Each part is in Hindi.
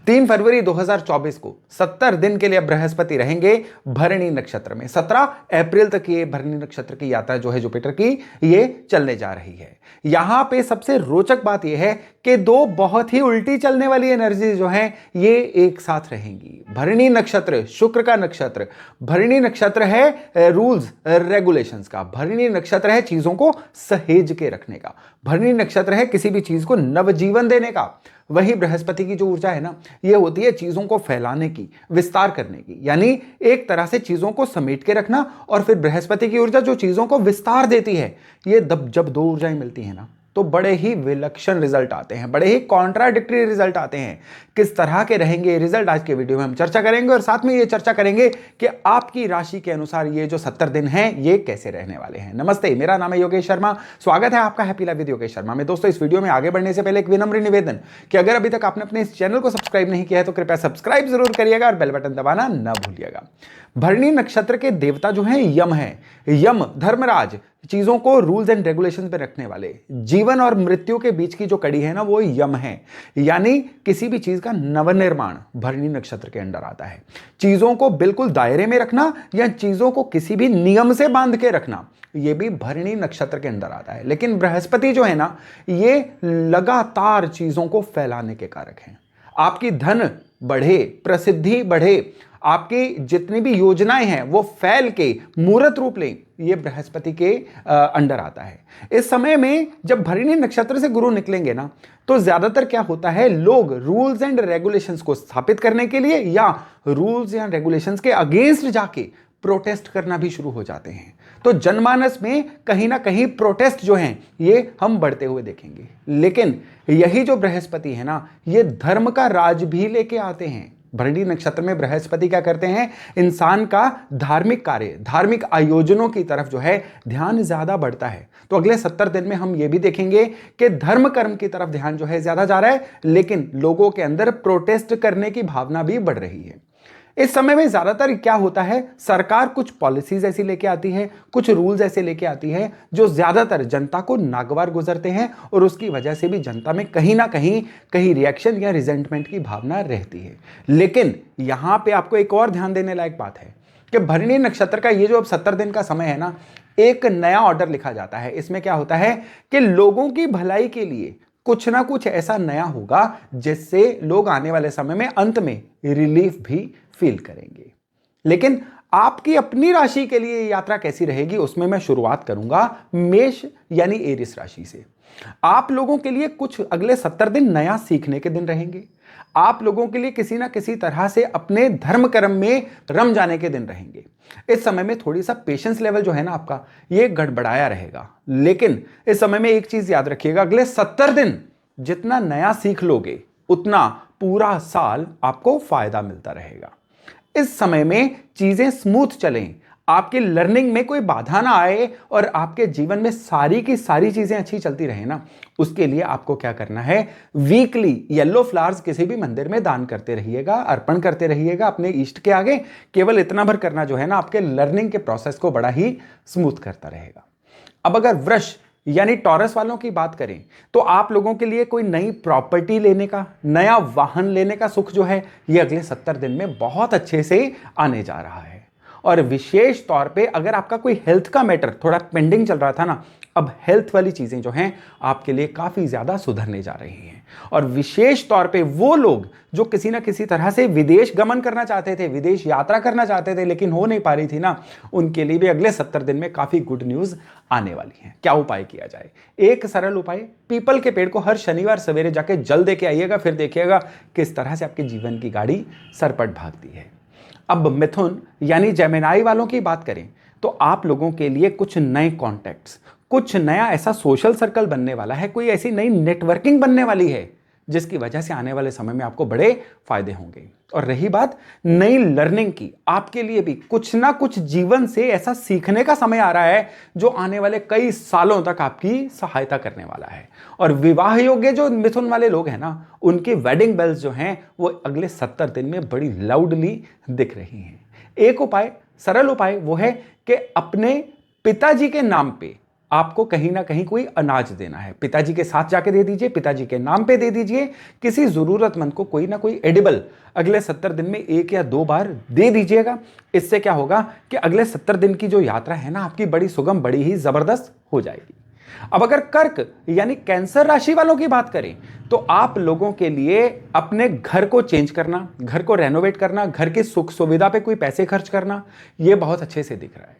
3 फरवरी 2024 को 70 दिन के लिए बृहस्पति रहेंगे भरणी नक्षत्र में। 17 अप्रैल तक ये भरणी नक्षत्र की यात्रा जो है जुपिटर की, ये चलने जा रही है। यहां पे सबसे रोचक बात यह है कि दो बहुत ही उल्टी चलने वाली एनर्जी जो है ये एक साथ रहेंगी। भरणी नक्षत्र शुक्र का नक्षत्र, भरणी नक्षत्र है रूल्स रेगुलेशंस का, भरणी नक्षत्र है चीजों को सहेज के रखने का, भरणी नक्षत्र है किसी भी चीज को नवजीवन देने का। वही बृहस्पति की जो ऊर्जा है ना, ये होती है चीजों को फैलाने की, विस्तार करने की, यानी एक तरह से चीजों को समेट के रखना। और फिर बृहस्पति की ऊर्जा जो चीजों को विस्तार देती है, ये जब दो ऊर्जाएं मिलती हैं ना, तो बड़े ही विलक्षण रिजल्ट आते हैं, बड़े ही कॉन्ट्राडिक्टरी रिजल्ट आते हैं। किस तरह के रहेंगे ये रिजल्ट आज के वीडियो में हम चर्चा करेंगे, और साथ में ये चर्चा करेंगे कि आपकी राशि के अनुसार ये जो 70 दिन हैं ये कैसे रहने वाले हैं। नमस्ते, मेरा नाम है योगेश शर्मा, स्वागत है आपका happy life with Yogesh Sharma में। दोस्तों, इस वीडियो में आगे बढ़ने से पहले एक विनम्र निवेदन कि अगर अभी तक आपने अपने इस चैनल को सब्सक्राइब नहीं किया है तो कृपया सब्सक्राइब जरूर करिएगा और बेल बटन दबाना न भूलिएगा। भरणी नक्षत्र के देवता जो हैं यम है। यम धर्मराज, चीजों को रूल्स एंड रेगुलेशंस पे रखने वाले, जीवन और मृत्यु के बीच की जो कड़ी है ना, वो यम है। यानी किसी भी चीज का नवनिर्माण भरणी नक्षत्र के अंडर आता है। चीजों को बिल्कुल दायरे में रखना या चीजों को किसी भी नियम से बांध के रखना, ये भी भरणी नक्षत्र के अंदर आता है। लेकिन बृहस्पति जो है ना, ये लगातार चीजों को फैलाने के कारक हैं। आपकी धन बढ़े, प्रसिद्धि बढ़े, आपकी जितनी भी योजनाएं हैं वो फैल के मूर्त रूप लें, ये बृहस्पति के अंडर आता है। इस समय में जब भरणी नक्षत्र से गुरु निकलेंगे ना, तो ज्यादातर क्या होता है, लोग रूल्स एंड रेगुलेशंस को स्थापित करने के लिए या रूल्स या रेगुलेशंस के अगेंस्ट जाके प्रोटेस्ट करना भी शुरू हो जाते हैं। तो जनमानस में कहीं ना कहीं प्रोटेस्ट जो हैं ये हम बढ़ते हुए देखेंगे। लेकिन यही जो बृहस्पति है ना, ये धर्म का राज भी लेके आते हैं। भरणी नक्षत्र में बृहस्पति क्या करते हैं, इंसान का धार्मिक कार्य, धार्मिक आयोजनों की तरफ जो है ध्यान ज्यादा बढ़ता है। तो अगले 70 दिन में हम ये भी देखेंगे कि धर्म कर्म की तरफ ध्यान जो है ज्यादा जा रहा है, लेकिन लोगों के अंदर प्रोटेस्ट करने की भावना भी बढ़ रही है। इस समय में ज्यादातर क्या होता है, सरकार कुछ पॉलिसीज ऐसी लेके आती है, कुछ रूल्स ऐसे लेके आती है जो ज्यादातर जनता को नागवार गुजरते हैं, और उसकी वजह से भी जनता में कहीं ना कहीं रिएक्शन या रिजेंटमेंट की भावना रहती है। लेकिन यहां पे आपको एक और ध्यान देने लायक बात है कि भरणी नक्षत्र का ये जो अब 70 दिन का समय है ना, एक नया ऑर्डर लिखा जाता है। इसमें क्या होता है कि लोगों की भलाई के लिए कुछ ना कुछ ऐसा नया होगा जिससे लोग आने वाले समय में अंत में रिलीफ भी फील करेंगे। लेकिन आपकी अपनी राशि के लिए यात्रा कैसी रहेगी, उसमें मैं शुरुआत करूंगा मेष यानी एरिस राशि से। आप लोगों के लिए कुछ अगले 70 दिन नया सीखने के दिन रहेंगे। आप लोगों के लिए किसी ना किसी तरह से अपने धर्म कर्म में रम जाने के दिन रहेंगे। इस समय में थोड़ी सा पेशेंस लेवल जो है ना आपका, ये गड़बड़ाया रहेगा। लेकिन इस समय में एक चीज याद रखिएगा, अगले 70 दिन जितना नया सीख लोगे उतना पूरा साल आपको फायदा मिलता रहेगा। इस समय में चीजें स्मूथ चलें, आपकी लर्निंग में कोई बाधा ना आए और आपके जीवन में सारी की सारी चीजें अच्छी चलती रहे ना, उसके लिए आपको क्या करना है, वीकली येलो फ्लावर्स किसी भी मंदिर में दान करते रहिएगा, अर्पण करते रहिएगा अपने इष्ट के आगे। केवल इतना भर करना जो है ना, आपके लर्निंग के प्रोसेस को बड़ा ही स्मूथ करता रहेगा। अब अगर वृष यानी टॉरस वालों की बात करें, तो आप लोगों के लिए कोई नई प्रॉपर्टी लेने का, नया वाहन लेने का सुख जो है, ये अगले 70 दिन में बहुत अच्छे से आने जा रहा है। और विशेष तौर पे अगर आपका कोई हेल्थ का मैटर थोड़ा पेंडिंग चल रहा था ना, अब हेल्थ वाली चीजें जो हैं आपके लिए काफी ज्यादा सुधरने जा रही हैं। और विशेष तौर पे वो लोग जो किसी ना किसी तरह से विदेश गमन करना चाहते थे, विदेश यात्रा करना चाहते थे, लेकिन हो नहीं पा रही थी ना, उनके लिए भी अगले 70 दिन में काफी गुड न्यूज आने वाली है। क्या उपाय किया जाए, एक सरल उपाय, पीपल के पेड़ को हर शनिवार सवेरे जाके जल दे के आइएगा, फिर देखिएगा किस तरह से आपके जीवन की गाड़ी सरपट भागती है। अब मिथुन यानी जेमिनाई वालों की बात करें, तो आप लोगों के लिए कुछ नए कॉन्टैक्ट्स, कुछ नया ऐसा सोशल सर्कल बनने वाला है, कोई ऐसी नई नेटवर्किंग बनने वाली है जिसकी वजह से आने वाले समय में आपको बड़े फायदे होंगे। और रही बात नई लर्निंग की, आपके लिए भी कुछ ना कुछ जीवन से ऐसा सीखने का समय आ रहा है जो आने वाले कई सालों तक आपकी सहायता करने वाला है। और विवाह योग्य जो मिथुन वाले लोग हैं ना, उनकी वेडिंग बेल्स जो हैं वो अगले 70 दिन में बड़ी लाउडली दिख रही हैं। एक उपाय, सरल उपाय वो है कि अपने पिताजी के नाम पे आपको कहीं ना कहीं कोई अनाज देना है। पिताजी के साथ जाके दे दीजिए, पिताजी के नाम पे दे दीजिए, किसी जरूरतमंद को कोई ना कोई एडिबल अगले 70 दिन में 1 या 2 बार दे दीजिएगा। इससे क्या होगा कि अगले 70 दिन की जो यात्रा है ना आपकी, बड़ी सुगम, बड़ी ही जबरदस्त हो जाएगी। अब अगर कर्क यानी कैंसर राशि वालों की बात करें तो आप लोगों के लिए अपने घर को चेंज करना, घर को रेनोवेट करना, घर की सुख सुविधा पे कोई पैसे खर्च करना, यह बहुत अच्छे से दिख रहा है।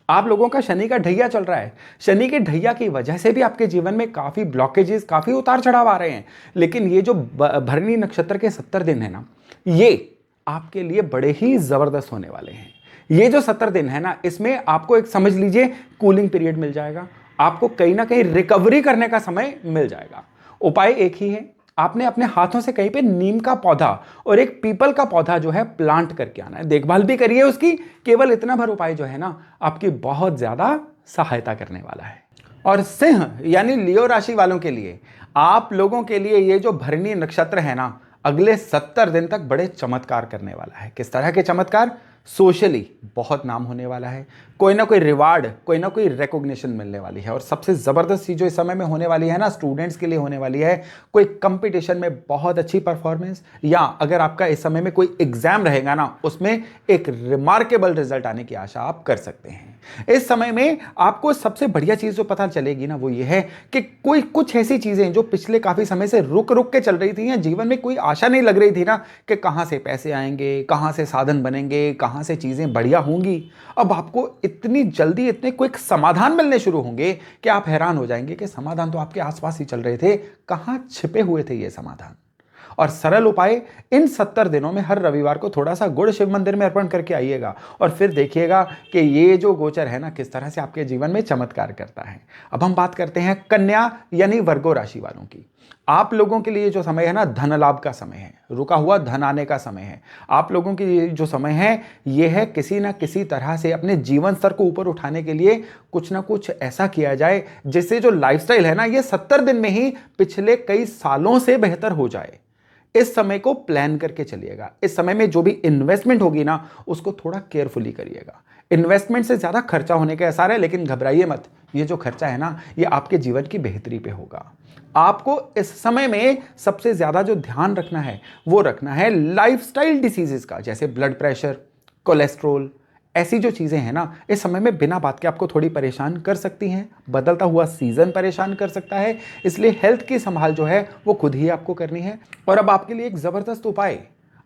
आप लोगों का शनि का ढैया चल रहा है। शनि के ढैया की वजह से भी आपके जीवन में काफी ब्लॉकेजेस, काफी उतार चढ़ाव आ रहे हैं। लेकिन ये जो भरणी नक्षत्र के 70 दिन है ना, ये आपके लिए बड़े ही जबरदस्त होने वाले हैं। ये जो 70 दिन है ना, इसमें आपको एक समझ लीजिए कूलिंग पीरियड मिल जाएगा, आपको कहीं ना कहीं रिकवरी करने का समय मिल जाएगा। उपाय एक ही है, आपने अपने हाथों से कहीं पे नीम का पौधा और एक पीपल का पौधा जो है प्लांट करके आना है। देखभाल भी करिए उसकी, केवल इतना भर उपाय जो है ना आपकी बहुत ज्यादा सहायता करने वाला है। और सिंह यानी लियो राशि वालों के लिए, आप लोगों के लिए ये जो भरणी नक्षत्र है ना, अगले 70 दिन तक बड़े चमत्कार करने वाला है। किस तरह के चमत्कार? सोशली बहुत नाम होने वाला है, कोई ना कोई रिवार्ड, कोई ना कोई रिकॉग्निशन मिलने वाली है। और सबसे जबरदस्त चीज जो इस समय में होने वाली है ना, स्टूडेंट्स के लिए होने वाली है, कोई कंपटीशन में बहुत अच्छी परफॉर्मेंस, या अगर आपका इस समय में कोई एग्जाम रहेगा ना, उसमें एक रिमार्केबल रिजल्ट आने की आशा आप कर सकते हैं। इस समय में आपको सबसे बढ़िया चीज जो पता चलेगी ना, वो ये है कि कोई कुछ ऐसी चीजें जो पिछले काफी समय से रुक रुक के चल रही थी, या जीवन में कोई आशा नहीं लग रही थी ना कि कहां से पैसे आएंगे, कहां से साधन बनेंगे, कहां से चीजें बढ़िया होंगी, अब आपको इतनी जल्दी इतने क्विक समाधान मिलने शुरू होंगे कि आप हैरान हो जाएंगे कि समाधान तो आपके आसपास ही चल रहे थे, कहां छिपे हुए थे ये समाधान। और सरल उपाय, इन 70 दिनों में हर रविवार को थोड़ा सा गुड़ शिव मंदिर में अर्पण करके आइएगा और फिर देखिएगा कि ये जो गोचर है ना किस तरह से आपके जीवन में चमत्कार करता है। अब हम बात करते हैं कन्या यानी वर्गो राशि वालों की। आप लोगों के लिए जो समय है ना, धन लाभ का समय है, रुका हुआ धन आने का समय है। आप लोगों के लिए जो समय है ये है किसी ना किसी तरह से अपने जीवन स्तर को ऊपर उठाने के लिए कुछ ना कुछ ऐसा किया जाए जिससे जो लाइफस्टाइल है ना ये 70 दिन में ही पिछले कई सालों से बेहतर हो जाए। इस समय को प्लान करके चलिएगा। इस समय में जो भी इन्वेस्टमेंट होगी ना उसको थोड़ा केयरफुली करिएगा। इन्वेस्टमेंट से ज्यादा खर्चा होने के आसार है, लेकिन घबराइए मत, ये जो खर्चा है ना ये आपके जीवन की बेहतरी पे होगा। आपको इस समय में सबसे ज्यादा जो ध्यान रखना है वो रखना है लाइफस्टाइल डिसीजेस का, जैसे ब्लड प्रेशर, कोलेस्ट्रोल, ऐसी जो चीजें हैं ना इस समय में बिना बात के आपको थोड़ी परेशान कर सकती हैं। बदलता हुआ सीजन परेशान कर सकता है, इसलिए हेल्थ की संभाल जो है वो खुद ही आपको करनी है। और अब आपके लिए एक जबरदस्त उपाय,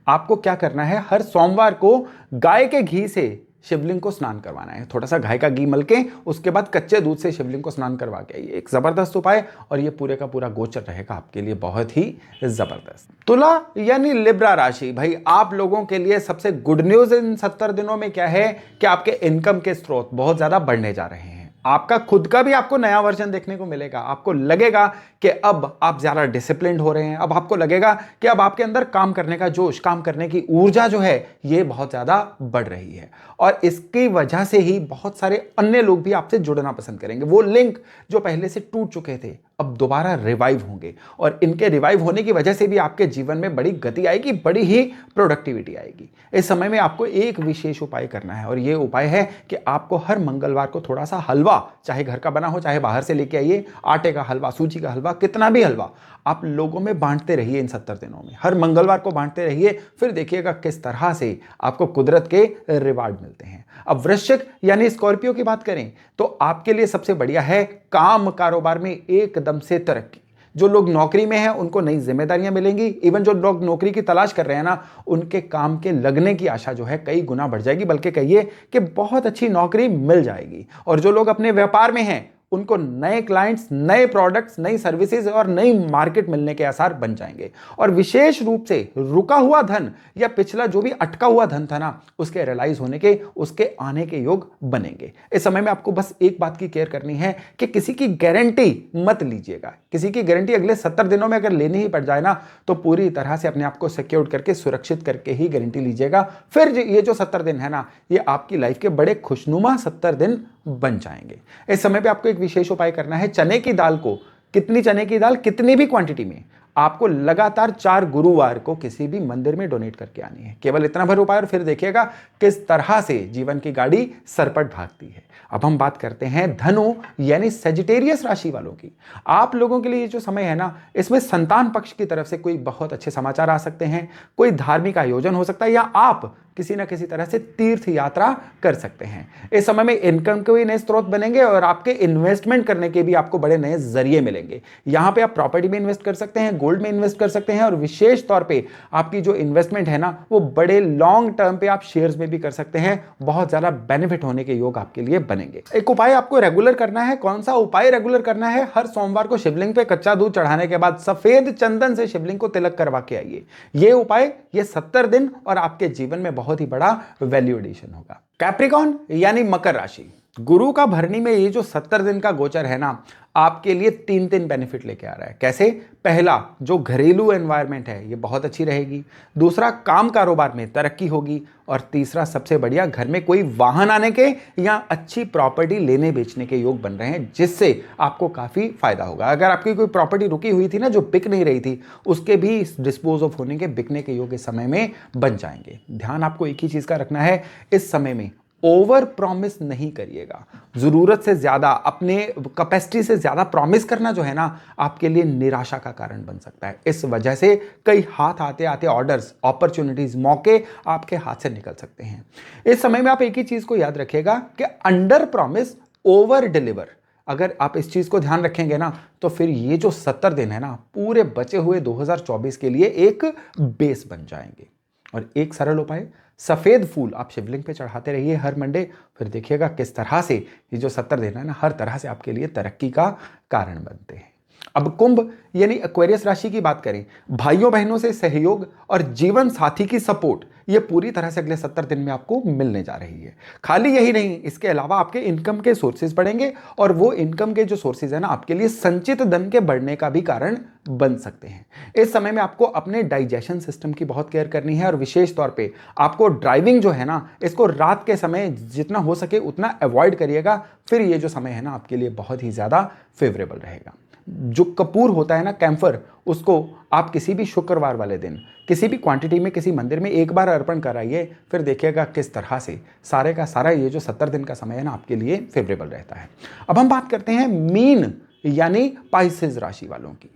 आपको क्या करना है, हर सोमवार को गाय के घी से शिवलिंग को स्नान करवाना है। थोड़ा सा गाय का घी मल के उसके बाद कच्चे दूध से शिवलिंग को स्नान करवा के आइए। एक जबरदस्त उपाय, और ये पूरे का पूरा गोचर रहेगा आपके लिए बहुत ही जबरदस्त। तुला यानी लिब्रा राशि, भाई आप लोगों के लिए सबसे गुड न्यूज इन 70 दिनों में क्या है कि आपके इनकम के स्रोत बहुत ज्यादा बढ़ने जा रहे हैं। आपका खुद का भी आपको नया वर्जन देखने को मिलेगा। आपको लगेगा कि अब आप ज्यादा डिसिप्लिन्ड हो रहे हैं। अब आपको लगेगा कि अब आपके अंदर काम करने का जोश, काम करने की ऊर्जा जो है ये बहुत ज्यादा बढ़ रही है। और इसकी वजह से ही बहुत सारे अन्य लोग भी आपसे जुड़ना पसंद करेंगे। वो लिंक जो पहले से टूट चुके थे अब दोबारा रिवाइव होंगे, और इनके रिवाइव होने की वजह से भी आपके जीवन में बड़ी गति आएगी, बड़ी ही प्रोडक्टिविटी आएगी। इस समय में आपको एक विशेष उपाय करना है, और यह उपाय है कि आपको हर मंगलवार को थोड़ा सा हलवा, चाहे घर का बना हो चाहे बाहर से लेके आइए, आटे का हलवा, सूजी का हलवा, कितना भी हलवा आप लोगों में बांटते रहिए। इन 70 दिनों में हर मंगलवार को बांटते रहिए, फिर देखिएगा किस तरह से आपको कुदरत के रिवार्ड मिलते हैं। अब वृश्चिक यानी स्कॉर्पियो की बात करें तो आपके लिए सबसे बढ़िया है काम कारोबार में एकदम से तरक्की। जो लोग नौकरी में हैं उनको नई जिम्मेदारियां मिलेंगी। इवन जो लोग नौकरी की तलाश कर रहे हैं ना उनके काम के लगने की आशा जो है कई गुना बढ़ जाएगी, बल्कि कहिए कि बहुत अच्छी नौकरी मिल जाएगी। और जो लोग अपने व्यापार में हैं उनको नए क्लाइंट्स, नए प्रोडक्ट्स, नई सर्विसेज और नई मार्केट मिलने के आसार बन जाएंगे। और विशेष रूप से रुका हुआ धन या पिछला जो भी अटका हुआ धन था ना उसके रियलाइज होने के, उसके आने के योग बनेंगे। इस समय में आपको बस एक बात की केयर करनी है कि किसी की गारंटी मत लीजिएगा। किसी की गारंटी अगले 70 दिनों में अगर लेनी ही पड़ जाए ना तो पूरी तरह से अपने आप को सिक्योर करके, सुरक्षित करके ही गारंटी लीजिएगा। फिर ये जो 70 दिन है ना ये आपकी लाइफ के बड़े खुशनुमा 70 दिन बन जाएंगे। इस समय पे आपको एक विशेष उपाय करना है। चने की दाल को, कितनी चने की दाल, कितनी भी क्वांटिटी में आपको लगातार 4 गुरुवार को किसी भी मंदिर में डोनेट करके आनी है। केवल इतना भर उपाय और फिर देखिएगा किस तरह से जीवन की गाड़ी सरपट भागती है। अब हम बात करते हैं धनु यानी सेजिटेरियस राशि वालों की। आप लोगों के लिए ये जो समय है ना, इसमें संतान पक्ष की तरफ से कोई बहुत अच्छे समाचार आ सकते हैं, कोई धार्मिक आयोजन हो सकता है, या आप किसी ना किसी तरह से तीर्थ यात्रा कर सकते हैं। इस समय में इनकम के भी नए स्रोत बनेंगे और आपके इन्वेस्टमेंट करने के भी आपको बड़े नए जरिए मिलेंगे। यहां पे आप प्रॉपर्टी में इन्वेस्ट कर सकते हैं, गोल्ड में इन्वेस्ट कर सकते हैं, और विशेष तौर पे आपकी जो इन्वेस्टमेंट है ना, वो बड़े लॉन्ग टर्म पे आप शेयर्स में भी कर सकते हैं। बहुत ज्यादा बेनिफिट होने के योग आपके लिए बनेंगे। एक उपाय आपको रेगुलर करना है। कौन सा उपाय रेगुलर करना है? हर सोमवार को शिवलिंग पे कच्चा दूध चढ़ाने के बाद सफेद चंदन से शिवलिंग को तिलक करवा के आइए। ये उपाय ये 70 दिन और आपके जीवन में बहुत ही बड़ा वैल्यू एडिशन होगा। कैप्रिकॉन यानी मकर राशि, गुरु का भरणी में ये जो 70 दिन का गोचर है ना, आपके लिए 3 बेनिफिट लेके आ रहा है। कैसे? पहला, जो घरेलू एनवायरनमेंट है ये बहुत अच्छी रहेगी। दूसरा, काम कारोबार में तरक्की होगी। और तीसरा, सबसे बढ़िया, घर में कोई वाहन आने के या अच्छी प्रॉपर्टी लेने बेचने के योग बन रहे हैं, जिससे आपको काफी फायदा होगा। अगर आपकी कोई प्रॉपर्टी रुकी हुई थी ना, जो बिक नहीं रही थी, उसके भी डिस्पोज ऑफ होने के, बिकने के योग इस समय में बन जाएंगे। ध्यान आपको एक ही चीज का रखना है, इस समय में ओवर प्रॉमिस नहीं करिएगा। जरूरत से ज्यादा, अपने कैपेसिटी से ज्यादा प्रॉमिस करना जो है ना, आपके लिए निराशा का कारण बन सकता है। इस वजह से कई हाथ आते आते ऑर्डर्स, अपॉर्चुनिटीज, मौके आपके हाथ से निकल सकते हैं। इस समय में आप एक ही चीज को याद रखिएगा कि अंडर प्रॉमिस ओवर डिलीवर। अगर आप इस चीज को ध्यान रखेंगे ना, तो फिर ये जो 70 दिन है ना, पूरे बचे हुए 2024 के लिए एक बेस बन जाएंगे। और एक सरल उपाय, सफेद फूल आप शिवलिंग पे चढ़ाते रहिए हर मंडे। फिर देखिएगा किस तरह से ये जो 70 दिन है ना, हर तरह से आपके लिए तरक्की का कारण बनते हैं। अब कुंभ यानी एक्वेरियस राशि की बात करें, भाइयों बहनों से सहयोग और जीवन साथी की सपोर्ट ये पूरी तरह से अगले 70 दिन में आपको मिलने जा रही है। खाली यही नहीं, इसके अलावा आपके इनकम के सोर्सेज बढ़ेंगे, और वो इनकम के जो सोर्सेज है ना, आपके लिए संचित धन के बढ़ने का भी कारण बन सकते हैं। इस समय में आपको अपने डाइजेशन सिस्टम की बहुत केयर करनी है, और विशेष तौर पे आपको ड्राइविंग जो है ना, इसको रात के समय जितना हो सके उतना अवॉइड करिएगा। फिर ये जो समय है ना, आपके लिए बहुत ही ज्यादा फेवरेबल रहेगा। जो कपूर होता है ना, कैम्फर, उसको आप किसी भी शुक्रवार वाले दिन किसी भी क्वांटिटी में किसी मंदिर में एक बार अर्पण कराइए। फिर देखिएगा किस तरह से सारे का सारा ये जो 70 दिन का समय है ना, आपके लिए फेवरेबल रहता है। अब हम बात करते हैं मीन यानी पाइसेस राशि वालों की।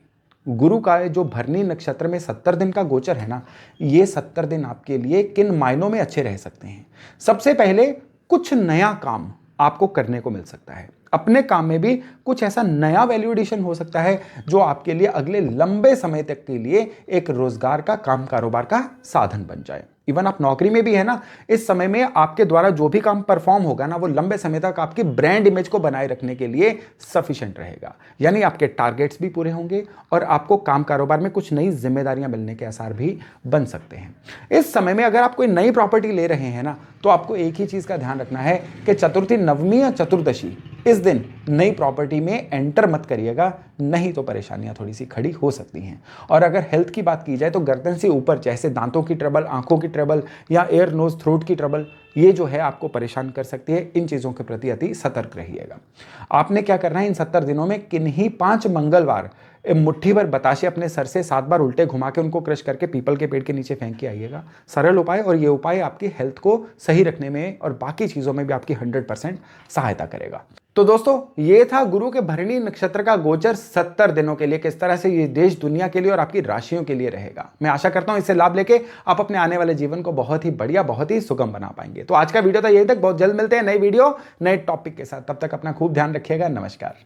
गुरु का जो भरणी नक्षत्र में 70 दिन का गोचर है ना, ये 70 दिन आपके लिए किन मायनों में अच्छे रह सकते हैं? सबसे पहले, कुछ नया काम आपको करने को मिल सकता है। अपने काम में भी कुछ ऐसा नया वैल्यू एडिशन हो सकता है जो आपके लिए अगले लंबे समय तक के लिए एक रोजगार का, काम कारोबार का साधन बन जाए। इवन आप नौकरी में भी है ना, इस समय में आपके द्वारा जो भी काम परफॉर्म होगा ना, वो लंबे समय तक आपकी ब्रांड इमेज को बनाए रखने के लिए सफिशिएंट रहेगा। यानी आपके टारगेट्स भी पूरे होंगे और आपको काम कारोबार में कुछ नई जिम्मेदारियां मिलने के आसार भी बन सकते हैं। इस समय में अगर आप कोई नई प्रॉपर्टी ले रहे हैं ना, तो आपको एक ही चीज का ध्यान रखना है कि चतुर्थी, नवमी या चतुर्दशी, इस दिन नई प्रॉपर्टी में एंटर मत करिएगा, नहीं तो परेशानियां थोड़ी सी खड़ी हो सकती हैं। और अगर हेल्थ की बात की जाए तो गर्दन से ऊपर, जैसे दांतों की ट्रबल, आंखों की ट्रबल या एयर नोज थ्रोट की ट्रबल, ये जो है आपको परेशान कर सकती है। इन चीजों के प्रति अति सतर्क रहिएगा। आपने क्या करना है, इन 70 दिनों में किन्हीं 5 मंगलवार मुट्ठी भर बताशे अपने सर से 7 बार उल्टे घुमा के उनको क्रश करके पीपल के पेड़ के नीचे फेंक के आइएगा। सरल उपाय, और ये उपाय आपकी हेल्थ को सही रखने में और बाकी चीजों में भी आपकी 100% सहायता करेगा। तो दोस्तों, ये था गुरु के भरणी नक्षत्र का गोचर 70 दिनों के लिए, किस तरह से ये देश दुनिया के लिए और आपकी राशियों के लिए रहेगा। मैं आशा करता हूं इससे लाभ लेके आप अपने आने वाले जीवन को बहुत ही बढ़िया, बहुत ही सुगम बना पाएंगे। तो आज का वीडियो था यही तक। बहुत जल्द मिलते हैं नई वीडियो, नए टॉपिक के साथ। तब तक अपना खूब ध्यान रखिएगा। नमस्कार।